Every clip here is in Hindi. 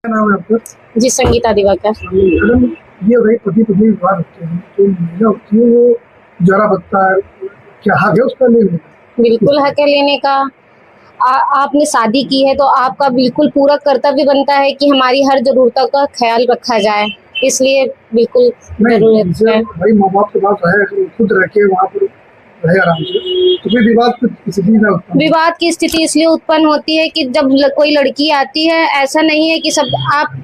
क्या नाम है आपका? जी, संगीता दिवाकर। मैडम, ये वही पति पत्नी विवाह होते हैं तो महिला होती है वो जरा बता है, क्या हक है उसका लेने का? बिल्कुल हक है लेने का। आपने शादी की है तो आपका बिल्कुल पूरा कर्तव्य बनता है कि हमारी हर जरूरतों का ख्याल रखा जाए, इसलिए बिल्कुल नहीं, जरूरत जैसे है। भाई माँ बाप के पास रहे तो खुद रह के वहाँ पर रहे आराम से, तो फिर विवाद की स्थिति ना उत्पन्न हो। विवाद की स्थिति इसलिए उत्पन्न होती है कि जब कोई लड़की आती है, ऐसा नहीं है कि सब आप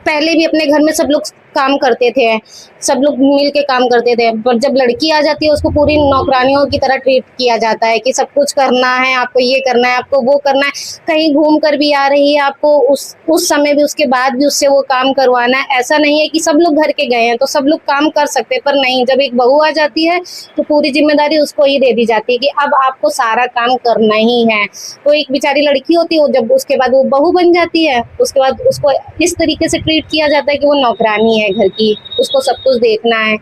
पहले भी अपने घर में सब लोग काम करते थे, सब लोग मिल के काम करते थे, पर जब लड़की आ जाती है उसको पूरी नौकरानियों की तरह ट्रीट किया जाता है कि सब कुछ करना है, आपको ये करना है, आपको वो करना है। कहीं घूम कर भी आ रही है, आपको उस समय भी, उसके बाद भी उससे वो काम करवाना है। ऐसा नहीं है कि सब लोग घर के गए हैं तो सब लोग काम कर सकते, पर नहीं, जब एक बहू आ जाती है तो पूरी जिम्मेदारी उसको ही दे दी जाती है कि अब आपको सारा काम करना ही है। तो एक बेचारी लड़की होती है, जब उसके बाद वो बहू बन जाती है, उसके बाद उसको इस तरीके से ट्रीट किया जाता है कि वो नौकरानी है घर की, उसको सब कुछ देखना है।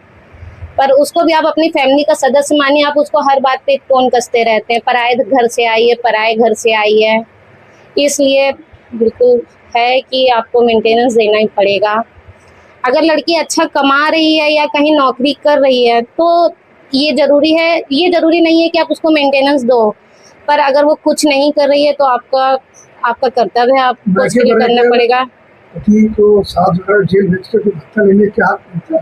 पर उसको भी आप अपनी फैमिली का सदस्य मानिए, आप उसको हर बात पे टोन कसते रहते हैं, पराए घर से आई है, पराए घर से आई है। इसलिए बिल्कुल है कि आपको मेंटेनेंस देना ही पड़ेगा। अगर लड़की अच्छा कमा रही है या कहीं नौकरी कर रही है तो ये जरूरी है, ये जरूरी नहीं है कि आप उसको मेंटेनेंस दो, पर अगर वो कुछ नहीं कर रही है तो आपका आपका कर्तव्य है, आपको उसके लिए करना पड़ेगा। पति को साथ वगैरह जेल भेज के भत्ता लेने क्या हक मिलता है?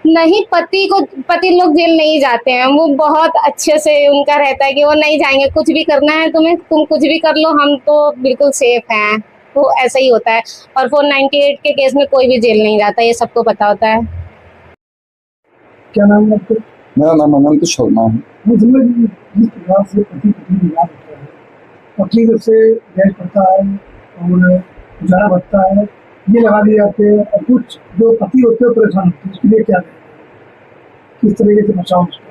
नहीं, पति लोग जेल नहीं जाते हैं, वो बहुत अच्छे से उनका रहता है कि वो नहीं जाएंगे, कुछ भी करना है तुम्हें, तुम कुछ भी कर लो, हम तो बिल्कुल सेफ हैं। तो ऐसा ही होता है। और 498 के केस में कोई भी जेल नहीं जाता, ये सबको पता होता है। क्या नाम है आपका? मेरा नाम अनंत शर्मा है। मुझे जिस प्रकार से पति पत्नी विवाह होता है, पत्नी जब से दहेज पड़ता है और गुजारा भत्ता है ये लगा दिए जाते हैं, और कुछ जो पति होते हैं परेशान होते हैं, इसके लिए क्या करें? किस तरीके से बचाव उसका?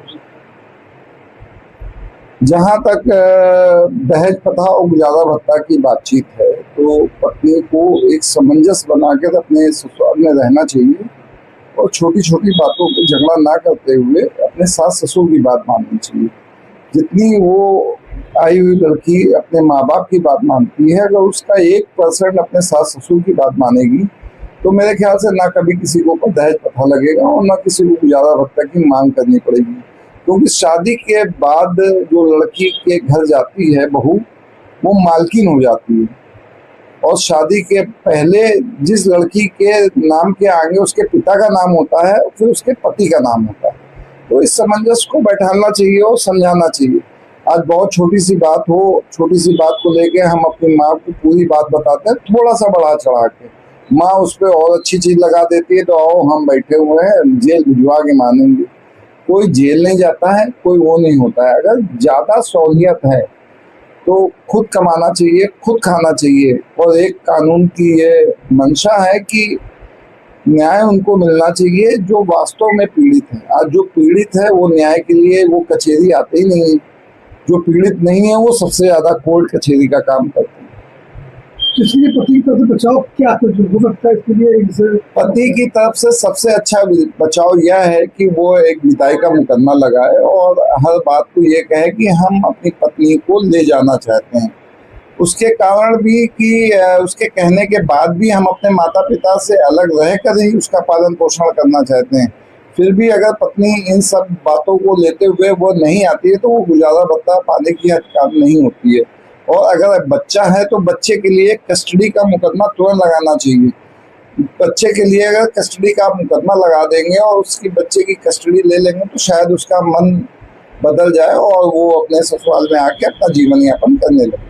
जहाँ तक दहेज प्रथा और गुजारा भत्ता की बातचीत है तो पत्नी को एक सामंजस्य बनाकर अपने ससुराल में रहना चाहिए और छोटी छोटी बातों पर झगड़ा ना करते हुए अपने सास ससुर की बात माननी चाहिए। जितनी वो आई हुई लड़की अपने माँ बाप की बात मानती है, अगर उसका 1% अपने सास ससुर की बात मानेगी तो मेरे ख्याल से ना कभी किसी को दहेज प्रथा लगेगा और ना किसी को गुजारा भत्ता की मांग करनी पड़ेगी। क्योंकि शादी के बाद जो लड़की के घर जाती है बहू, वो मालकिन हो जाती है, और शादी के पहले जिस लड़की के नाम के आगे उसके पिता का नाम होता है फिर उसके पति का नाम होता है। तो इस सामंजस्य को बैठाना चाहिए और समझाना चाहिए। आज बहुत छोटी सी बात हो, छोटी सी बात को लेके हम अपनी माँ को पूरी बात बताते हैं, थोड़ा सा बढ़ा चढ़ा के माँ उस पर और अच्छी चीज लगा देती है, तो आओ हम बैठे हुए हैं जेल भिजवा के मानेंगे। कोई जेल नहीं जाता है, कोई वो नहीं होता है। अगर ज्यादा सहूलियत है तो खुद कमाना चाहिए, खुद खाना चाहिए, और एक कानून की ये मंशा है कि न्याय उनको मिलना चाहिए जो वास्तव में पीड़ित है। आज जो पीड़ित है वो न्याय के लिए वो कचहरी आते ही नहीं है, जो पीड़ित नहीं है वो सबसे ज्यादा कोर्ट कचहरी का काम करते हैं। इसलिए पति की तरफ से बचाव क्या हो सकता है इसके लिए? पति की तरफ से सबसे अच्छा बचाव यह है कि वो एक विदाई का मुकदमा लगाए और हर बात को ये कहे कि हम अपनी पत्नी को ले जाना चाहते हैं। उसके कारण भी कि उसके कहने के बाद भी हम अपने माता पिता से अलग रह कर ही उसका पालन पोषण करना चाहते हैं। फिर भी अगर पत्नी इन सब बातों को लेते हुए वो नहीं आती है तो वो गुजारा भत्ता पाने की हकदार नहीं होती है। और अगर बच्चा है तो बच्चे के लिए कस्टडी का मुकदमा तुरंत लगाना चाहिए। बच्चे के लिए अगर कस्टडी का मुकदमा लगा देंगे और उसकी बच्चे की कस्टडी ले लेंगे तो शायद उसका मन बदल जाए और वो अपने ससुराल में आके अपना जीवन यापन करने लगे।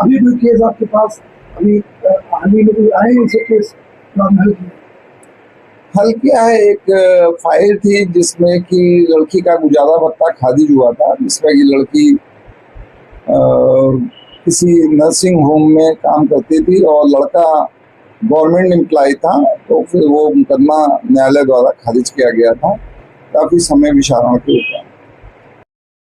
अभी कोई केस आपके पास अभी हाल ही में कोई आए ऐसे केस हल किया है? एक फाइल थी जिसमें कि लड़की का गुजारा भत्ता खारिज हुआ था, जिसमें कि लड़की किसी नर्सिंग होम में काम करती थी और लड़का गवर्नमेंट एम्प्लॉय था। तो फिर वो मुकदमा न्यायालय द्वारा खारिज किया गया था काफी समय विचारणा के ऊपर।